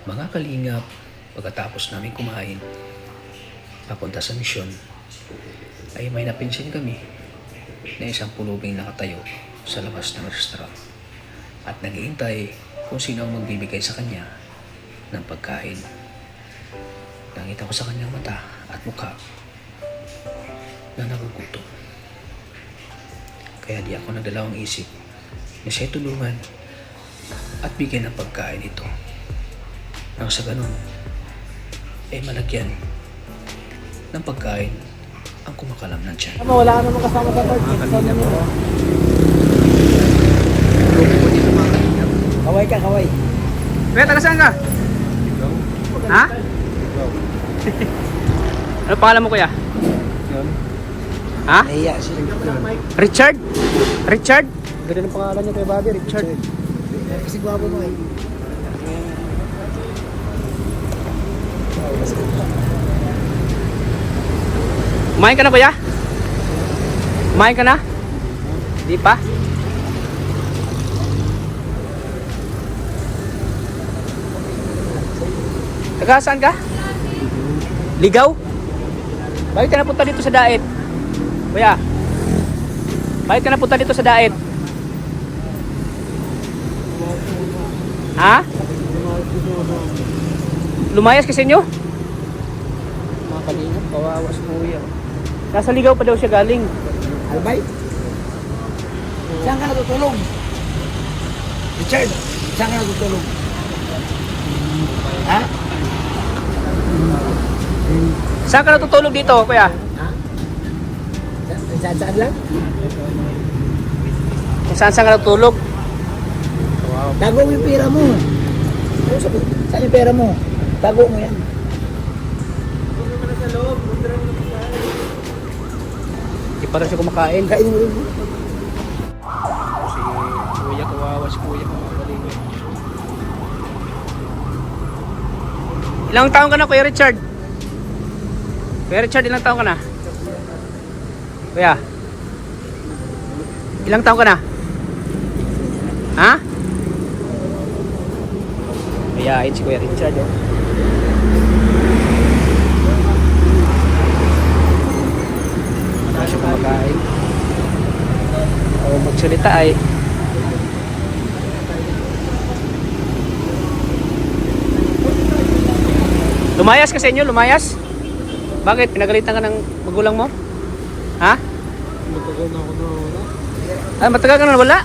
Mga kalingap, pagkatapos namin kumain, papunta sa misyon, ay may napinsin kami na isang pulubing nakatayo sa labas ng restaurant at naghihintay kung sino ang magbibigay sa kanya ng pagkain. Nakita ko sa kanyang mata at mukha na nagugutom. Kaya di ako nagdalawang isip na siya'y tulungan at bigyan ng pagkain ito. Nang sa ganun, ay malagyan ng pagkain ang kumakalam ng tiyan. Wala ka naman kasama sa third. Kaway ka, kaway. Kuya, taga saan ka? Ha? Ano pangalan mo, kuya? Ha? Nahiya siya. Richard? Richard? Ganda ng pangalan niya kay Bobby, Richard. Kasi gwapo mo eh. Kumain ka na, kuya? Kumain ka na? Di pa? Taga saan ka? Ligaw? Bakit ka napunta dito sa Daet? Kuya? Bakit ka napunta dito sa Daet? Ha? Lumayas kasi inyo? Mga kalingap, kawawa si Kuya. Nasa Ligaw pa daw siya galing. Albay? Saan ka natutulog? Richard, saan ka natutulog? Ha? Saan ka natutulog dito, kuya? Ha? Saan lang? Kung saan ka natutulog? Tago mo yung pera mo. Ano sabi? Saan yung pera mo? Tago mo yan. Hindi pa rin siya kumakain. Kain mo rin. Si kuya, kawawa si kuya. Ilang taon ka na, Kuya Richard? Kuya Richard, ilang taon ka na? Kuya? Ilang taon ka na? Ha? Kayain si Kuya Richard, oh. Wala siya kumakain. O magsalita ay. Lumayas ka sa inyo, lumayas? Bakit? Pinagalitan ka ng magulang mo? Ha? Matagal na ako na wala. Ah, matagal ka na wala?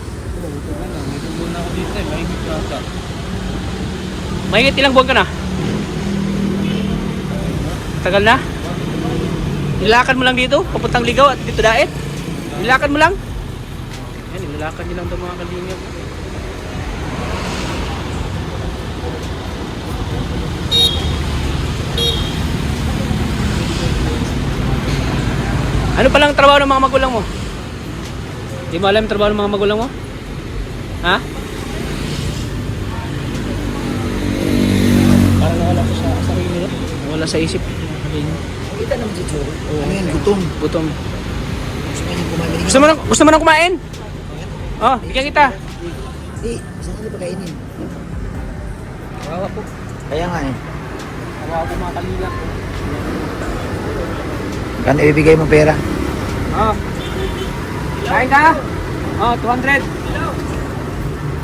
Mahigit ilang buwan ka na? Tagal na? Nilakad mo lang dito? Papuntang Ligaw at dito Daet? Nilakad mo lang? Yan, nilakad nyo lang daw mga kalingap. Ano palang trabaho ng mga magulang mo? Di mo alam yung trabaho ng mga magulang mo? Ha? Parang nawala ko sa sarili mo. Wala sa isip. Kita naman si Choro. Ano yan? Gutom. Gutom. Gusto mo yung kumain. Gusto mo nang kumain? Oh, bigyan kita. Hindi, saan ka na pagkainin? Kawawa po. Kaya nga eh. Kawawa po mga kalingap. Kano ibigay mo pera? Oh. Kain ka? Oh, 200.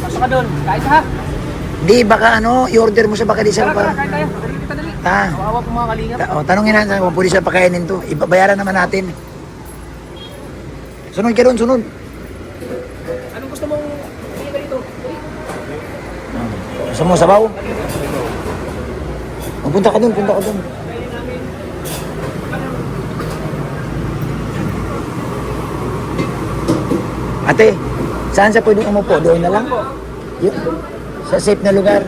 Pasok ka doon. Kain ka ha? Hindi, baka ano, i-order mo sa Bakalisar Tara, pa. kain tayo. Dali kita dali. Ha? Kawawa po mga kalingap. Tanongin natin kung pwede siya pakainin to. Ibabayaran naman natin. Sunod ka doon, sunod. Anong gusto mong bigyan ka dito? Gusto mo sabaw? Punta ka doon, punta ka doon. Ate, saan siya pwedeng umupo? Doon na lang? Yun, sa safe na lugar.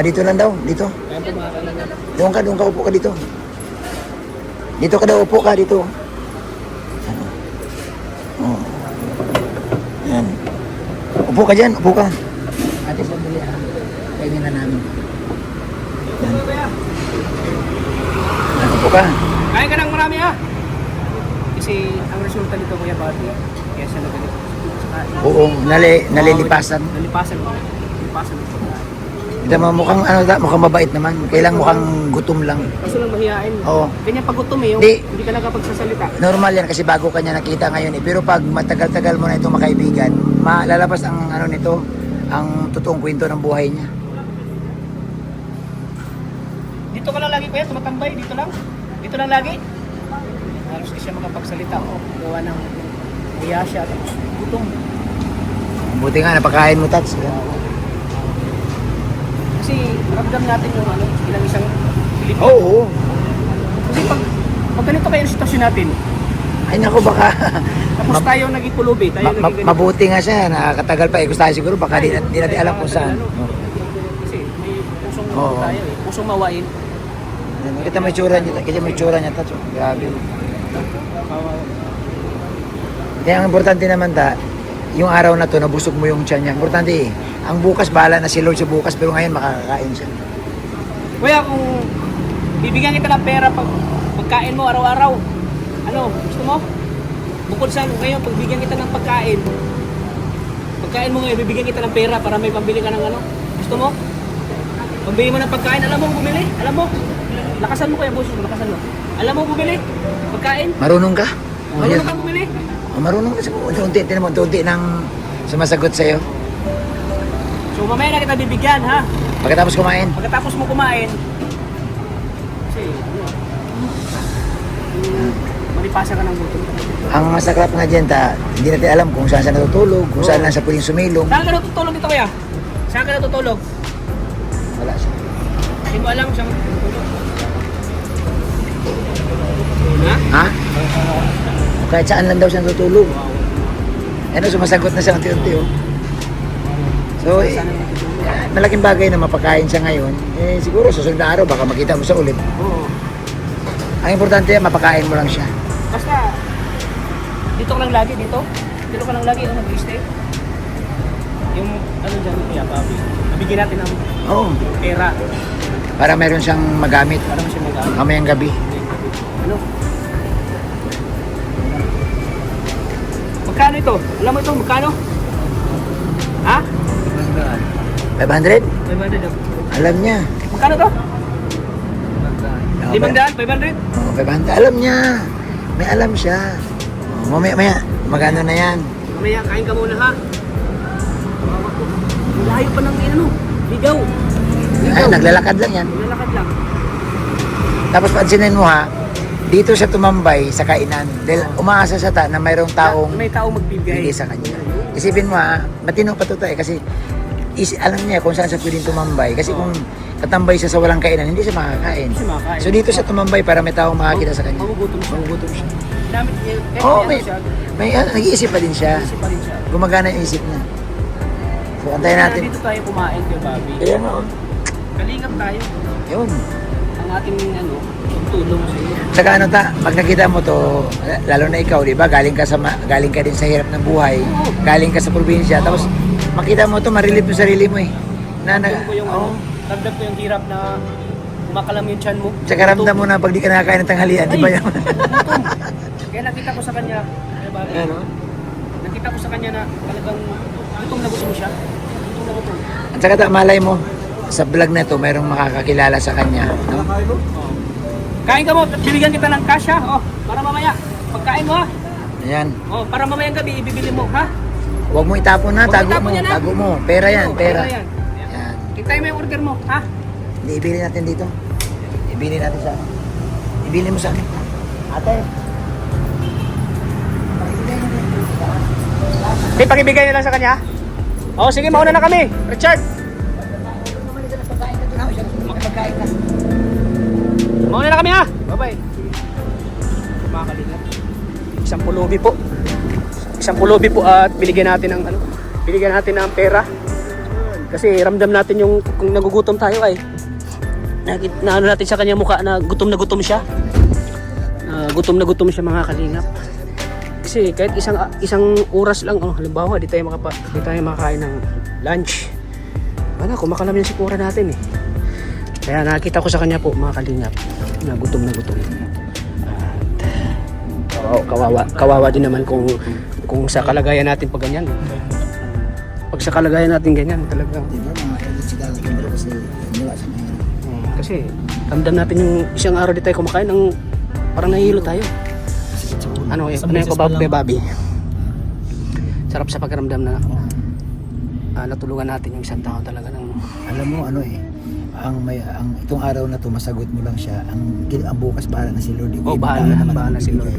Dito lang daw, dito. Doon ka, upo ka dito. Dito ka daw, upo ka dito. Oh. Yan. Upo ka dyan, upo ka. Ate, sandali ah. Kainin na namin. Yan. Yan, upo ka. Kain ka ng marami ha. Kasi ang resulta nito kuya Bati, kaya siya naganito. Oo, nalilipasan. Nalipasan mo. malipasan ng pagkain. Ito mo, mukhang ano, mukhang mabait naman. Kailang mukhang gutom lang. Kaso lang mahihain. Oo. Ganyan pag gutom eh, yung Di. hindi ka nakapagsasalita. Normal yan kasi bago ka niya nakita ngayon eh. Pero pag matagal-tagal mo na itong makaibigan, malalabas ang ano nito, ang totoong kwento ng buhay niya. Dito ka lang lagi kuya, tumatambay, dito lang. Dito lang lagi. Halos di siya makapagsalita o gawa ng hiya siya. Tapos gutom. Buti nga, napakain mo, Tats. Kasi ramdam natin yung ano, ilang isang Pilipino. Oo. Kasi pag ganito kayo yung sitwasyon natin, Ay naku, baka tapos tayo naging pulubi, tayo naging ganito. mabuti nga siya, nakakatagal pa. Gusto tayo siguro, baka di natin alam kung saan. Kasi may pusong Oo. tayo eh, pusong mawain. Kita mo yung tsura niya, kita mo yung tsura niya, Tats. Grabe. Kaya ang importante naman yung araw na to, nabusog mo yung tiyan niya. Importante eh. Ang bukas, bahala na si Lord sa bukas, pero ngayon makakakain siya. Kuya, kung bibigyan kita ng pera pagkain mo araw-araw, ano, gusto mo? Bukod sa ngayon, pagbigyan kita ng pagkain mo ngayon, bibigyan kita ng pera para may pambili ka ng ano. Gusto mo? Pambili mo ng pagkain, alam mo bumili? Alam mo? Lakasan mo kuya, boss, lakasan mo. Alam mo bumili? Pagkain? Marunong ka? Marunong kang bumili? Marunong ka. Unti-unti, tinan mo, unti-unti nang sumasagot sa'yo. So mamaya na kita bibigyan, ha? Pagkatapos kumain. Pagkatapos mo kumain, kasi, malipasa ka ng gutom. Ang masaklap nga dyan, hindi natin alam kung saan siya natutulog, kung saan lang siya pwedeng sumilong. Saan ka natutulog dito kuya? Saan ka natutulog? Wala siya. Hindi mo alam saan natutulog. Ha? Ha? Kahit saan lang daw siya natutulog. Ano, sumasagot na siya unti-unti, oh. So, malaking bagay na mapakain siya ngayon. Eh, siguro sa susunod na araw, baka makita mo siya ulit. Oo. Ang importante, mapakain mo lang siya. Basta, dito ka lang lagi, dito. Dito ka lang lagi, mag-stay. Yung, ano dyan, kuya, papi. Nabigyan natin ng Oo. pera Para meron siyang magamit para mo siya mag-aamit. mamayang gabi. Ano? Magkano ito? Alam mo ito, magkano? Ha? 500? 500 daw. Alam niya. Magkano to? Oo, 500? 500? Oo, 500. Alam niya. May alam siya. Oo, mamaya, magano na yan. Mamaya, kain ka muna ha. Ang layo pa ng ano, ligaw. Ay, naglalakad lang yan. Nilalakad lang. Tapos pansinin mo ha, dito siya tumambay sa kainan. Dahil umaasa siya na mayroong taong May taong magbibigay. bigay sa kanya. Isipin mo ha, matino pa to tayo kasi alam niya kung saan siya pwedeng tumambay. Kasi kung tatambay siya sa walang kainan, hindi siya makakain. Hindi siya makakain. So dito siya tumambay para may taong makakita sa kanya. Magugutom siya. Magugutom siya. Damit niya. Oo, may nag-iisip pa din siya. Isip pa rin siya. Gumagana yung isip niya. So antayin natin. Dito tayo kumain kay Bobby. Ayan o. Kalingap tayo. Yun. Ang ating ano, tulong sa iyo. Saka ano pag nakita mo to, lalo na ikaw, di ba? Galing ka din sa hirap ng buhay. Galing ka sa probinsya. Tapos makita mo to, marilip yung sarili mo eh. Ramdam ko yung ano, ramdam ko yung hirap na kumakalam yung tiyan mo. Tsaka ramdam mo na pag di ka nakakain ng tanghalian, di ba yan? Gutom. Kaya nakita ko sa kanya, kay Bobby, Ano? nakita ko sa kanya na talagang gutom na gutom siya. Gutom na gutom. At saka malay mo, sa vlog na to, mayroong makakakilala sa kanya. No? Kain ka mo, bibigyan kita ng cash ha. Oh, para mamaya. Pagkain mo ha. Ayan. Oh, para mamayang gabi ibibili mo ha. Huwag mo itapon na, Huwag tago itapon mo. yan, ha? Tago mo. Pera yan, pera. Yan. Yan. Hintay mo yung order mo ha. Hindi, ibili natin dito. Ibili natin sa ibili mo sa akin. Ate. Okay, pakibigay nila sa kanya. Oh, sige, mauna na kami. Richard. Makapagkain ka. Mauna na kami ha. Bye-bye. Mga kalingap. Isang pulubi po at binigyan natin ng ano, binigyan natin ng pera. Kasi ramdam natin yung kung nagugutom tayo ay ano natin sa kanya mukha na gutom siya. Gutom na gutom siya mga kalingap. Kasi kahit isang oras lang, halimbawa, di tayo makakain ng lunch. Wala, kumakalam yung sikura natin eh. Kaya nakita ko sa kanya po mga kalingap na gutom na gutom. At kawawa din naman kung sa kalagayan natin pag ganyan. Pag Pag sa kalagayan natin ganyan, talagang. Di ba, mga edit si Daddy Kim bro kasi iniwa sa mga Kasi ramdam natin yung isang araw di tayo kumakain ng parang nahihilo tayo. sakit sa ulo. Ano yung Isang beses pa lang. kay Bobby? Sarap sa pakiramdam na natulungan natin yung isang tao talaga ng Alam mo ano eh, ang itong araw na to masagot mo lang siya. Ang bukas bahala na si Lord. bahala si Lord.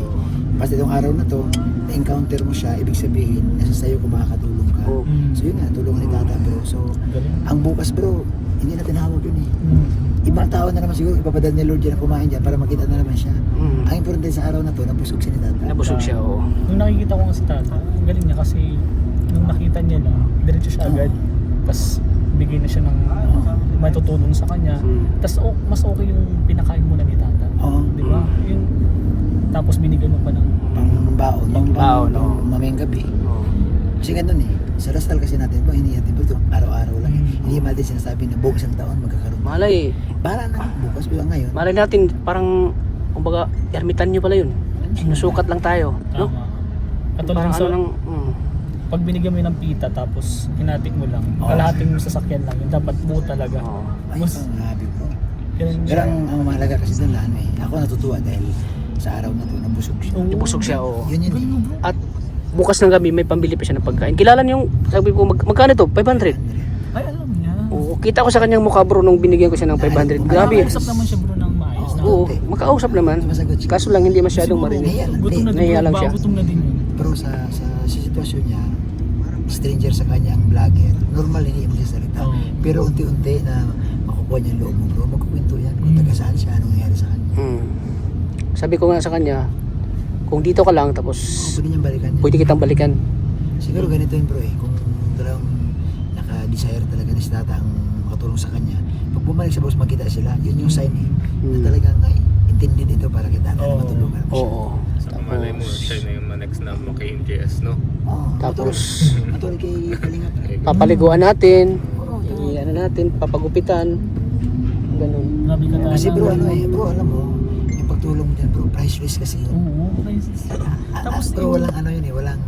Basta itong araw na to, na-encounter mo siya, ibig sabihin, nasa sayo kung makakatulong ka. Oo. So yun nga, tulungan ni Tata bro. So, Galing. ang bukas bro, hindi natin hawag yun eh. Mm. Ibang tao na naman siguro, ipapadal ni Lord dyan na kumain dyan para makita na naman siya. Mm. Ang importante sa araw na to, nabusog siya ni Tata. Nabusog siya, oo. Nung nakikita ko nga si Tata, ang galing niya kasi nung nakita niya na, diretso siya agad. Tapos bigay na siya ng matutulong sa kanya. Tapos mas okay yung pinakain mo na ni Tata. Oo. Di ba? Yung, tapos binigyan mo pa ng Pang baon, yung Baon, pang oo. mamayang gabi. Oo. Kasi ganun eh, sa Rastal kasi natin po, hindi natin po ito araw-araw lang eh. Hindi natin sinasabi na buong isang taon magkakaroon. Malay, Bahala na, bukas bilang ngayon. malay natin parang kumbaga ermitan nyo pala yun. Sinusukat lang tayo, no? tama. Katulad Parang sa, ano lang, pag binigyan mo yun ng pita tapos hinatik mo lang, kalahating sasakyan lang, yun dapat buo talaga. oo. Ay, Mas, ang happy bro. ganun Pero siya. ang mahalaga kasi doon na ano eh, ako natutuwa dahil sa araw na to, nabusog siya. Oo. Busog siya, oo. Yun yun eh. At bukas ng gabi may pambili pa siya ng pagkain. Kilala niyo yung, sabi ko, magkano to? 500? Ay, alam niya. Oo, kita ko sa kanyang mukha bro nung binigyan ko siya ng 500. Grabe. Usap naman siya bro ng maayos na. Oo, makausap naman. Sumasagot siya. Kaso lang hindi masyadong Siguro, marinig. gutom na din Nahiya bro, lang siya. gutom na din yun. Pero sa sitwasyon niya, stranger sa kanya ang vlogger. Normal hindi mo siya salita. Oo. Pero unti-unti na makukuha niya yung loob mo bro, magkukwento yan kung taga saan siya, anong nangyari sa kanya. Sabi ko nga sa kanya, kung dito ka lang tapos Pwede niyang balikan niya. pwede kitang balikan. Siguro ganito yun bro eh, kung talagang naka-desire talaga ni si Tata ang makatulong sa kanya, pag bumalik sa boss magkita sila, yun yung sign eh, na talagang ay intindi dito para kita na Oo. matulungan mo siya. Oo. Sa malay mo, siya na yung next na maki-NJS, no? Oo, Tapos, matulog kay Kalingap. papaliguan natin, Oo, totoo. ano natin, papagupitan, ganun. Grabe ka talaga. Kasi bro, ano eh, bro, alam mo, yung pagtulong mo dyan bro, priceless kasi yun. Oo, priceless. Tapos Bro, walang ano yun eh, walang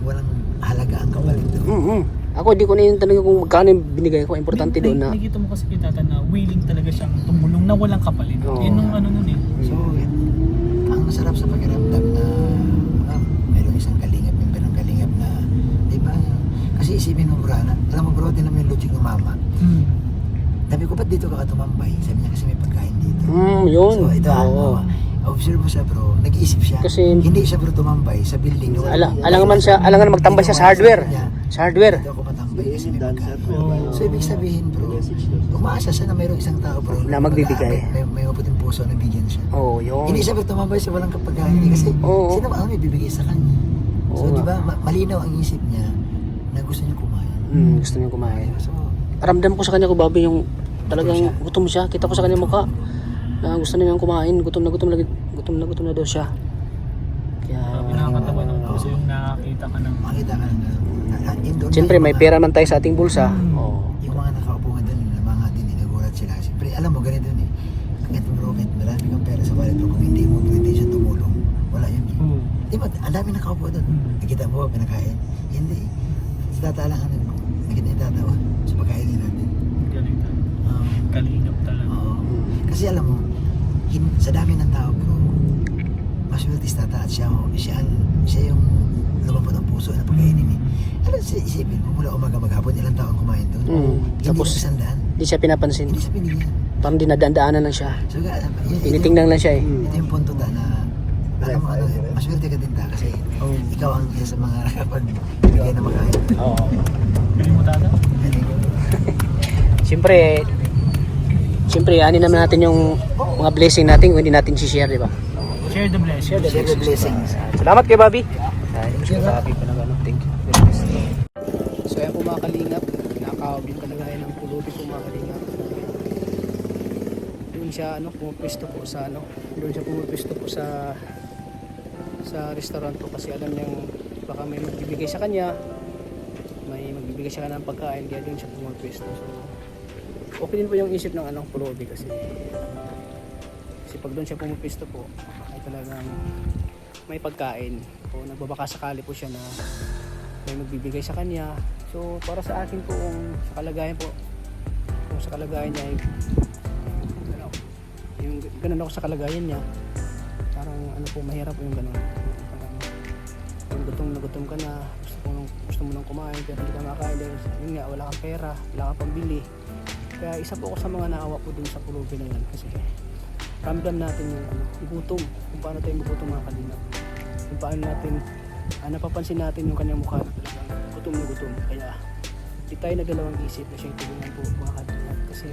halaga ang kapalit doon. Ako di ko na yun talaga kung magkano yung binigay ko. Importante doon na nakikita mo kasi kita na willing talaga siyang tumulong na walang kapalit. Oo. Yun yung ano nun eh. So, ang masarap sa pakiramdam na mayroong isang kalingap, member ng kalingap na, di ba? Kasi isipin mo bro, alam mo bro, tinan mo yung logic ng mama. Sabi ko, ba't dito ka tumambay? Sabi niya kasi may pagkain dito. yun. So, ito Oo. observe mo siya bro, nag-iisip siya. Kasi- hindi siya bro tumambay sa building. Alangan magtambay siya sa hardware. Sa hardware. Dito ako matambay kasi may pagkain. Oo. So, ibig sabihin bro, umaasa siya na mayroong isang tao bro. Na magbibigay. May maputing puso na bigyan siya. Oo, yun. Hindi siya bro tumambay sa walang kapagkain. Kasi Oo. sino ba ang may bibigay sa kanya? So, Oo di nga. ba, malinaw ang isip niya na gusto niya kumain. Gusto niya kumain. So, Ramdam ko sa kanya ko Bobby yung talagang gutom siya. Kita ko sa kanya mukha na gusto niya kumain. Gutom na daw siya. Kaya Pinakakatawa ng puso yung nakakita ka ng makita ka na yun doon siyempre na may yung pera man tayo sa ating bulsa. Mm. Oo. yung mga nakaupo nga doon, yung mga din, nagulat sila. Siyempre, alam mo, ganito yun eh. Kahit bro, kahit marami kang pera sa wallet, pero kung hindi mo pwede siya tumulong, wala yun eh. Di ba, ang dami nakaupo doon. Nakita mo ba, pinakain? Hindi. Si Tata lang, nakita ni Tata, sa pagkain din natin. galing talaga. Um, Kalingap talaga. Oo. Kasi alam mo, sa dami ng tao bro, maswerte si Tata at siya yung lumabot ang puso na pagkainin eh. Alam, isipin mo, mula umaga maghapon, ilang tao ang kumain doon. Hindi Tapos lang 100. hindi siya pinapansin. Hindi sa binigyan. Parang dinadaan-daanan lang siya. So, Tinitingnan lang siya eh. ito yung punto ta na, alam mo, maswerte ka din ta kasi ikaw ang isa sa mga nakapag-bigay na makain. Oo. Galing mo Tata? Siyempre, ani naman natin yung mga blessing natin kung hindi natin si-share, di ba? Share the blessing. Share the blessings. Salamat kay Bobby. Sabi pa naman, thank you. So ayan po mga kalingap, nakakawin talaga yan ng pulubi po mga kalingap. Doon siya pumupwesto po sa restaurant po kasi alam niyang baka may magbibigay sa kanya, may magbibigay siya ng pagkain kaya doon siya pumupwesto. So okay din po yung isip ng pulubi kasi pag doon siya pumupwesto po ay talagang may pagkain o nagbabaka sakali po siya na may magbibigay sa kanya. So para sa akin po, kung sa kalagayan niya ay yung ganun ako sa kalagayan niya, parang ano po, mahirap po yung ganun. Parang yung gutom ka na, gusto mo nang kumain pero hindi ka makain dahil yun nga, wala kang pera, wala kang pambili. Kaya isa po ako sa mga naawa po dun sa pulubi na yan, kasi ramdam natin yung gutom, kung paano tayo magutom mga kalingap, kung paano natin napapansin natin yung kanyang mukha na talagang gutom na gutom. Kaya di tayo nagdalawang isip na siyang tulungan po mga kalingap, kasi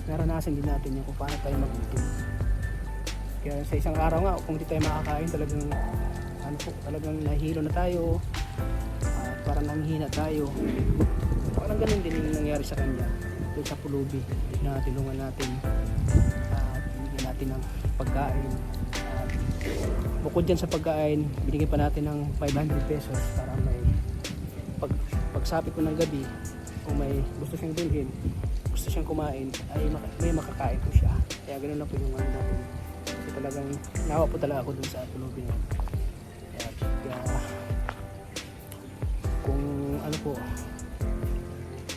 naranasan din natin yung kung paano tayo magutom. Kaya sa isang araw nga, kung di tayo makakain, talagang nahihilo na tayo, at parang nanghihina tayo. Parang ganun din yung nangyari sa kanya doon sa pulubi na tulungan natin at binigyan natin ng pagkain. At bukod dyan sa pagkain, binigyan pa natin ng 500 pesos para may pagsapit ko ng gabi, kung may gusto siyang bilhin, gusto siyang kumain, ay may makakain po siya. Kaya ganoon na po yung ano natin. Kasi talagang nawa po talaga ako dun sa pulubi na. Kaya kung ano po,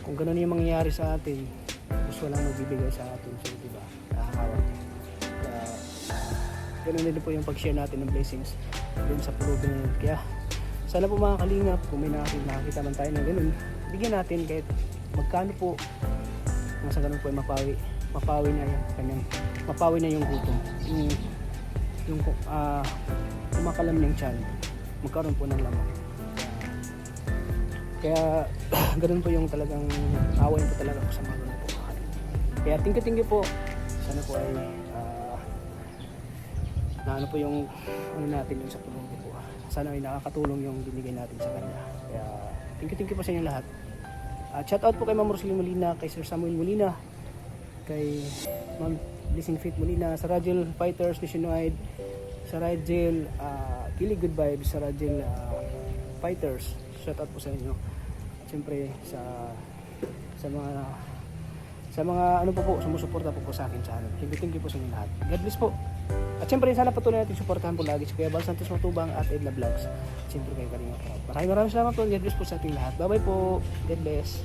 kung ganoon yung mangyayari sa atin, gusto lang magbibigay sa atin. So diba, nakakawa. Kaya ganoon din po yung pag-share natin ng blessings dun sa pulubi na yun. Kaya sana po mga kalingap, kung may nakakita man tayo ng ganun, bigyan natin kahit magkano po, nasa ganun po ay mapawi na yung gutom, yung kumakalam ng tiyan, magkaroon po ng lamang. Kaya ganun po yung talagang awayin po talaga ako sa mga ganun po. Kaya thank you po, sana po ay naano po yung ano natin yung sa tulong po. Sana ay nakakatulong yung binigay natin sa kanya. Kaya thank you po sa inyo lahat. At shout out po kay Ma'am Rosalie Molina, kay Sir Samuel Molina, kay Ma'am Blessing Faith Molina, sa Rajel Fighters Nationwide, sa Rajel Kilig Good Vibes, sa Rajel Fighters. Shout out po sa inyo. At syempre sa mga ano po sumusuporta po sa akin sa channel. Thank you po sa inyo lahat. God bless po. At syempre sana patuloy natin suportahan po lagi si Kuya Val Santos Matubang at Edna Vlogs. At syempre kay Kalinga Prab. Maraming salamat po. God bless po sa ating lahat. Bye bye po. God bless.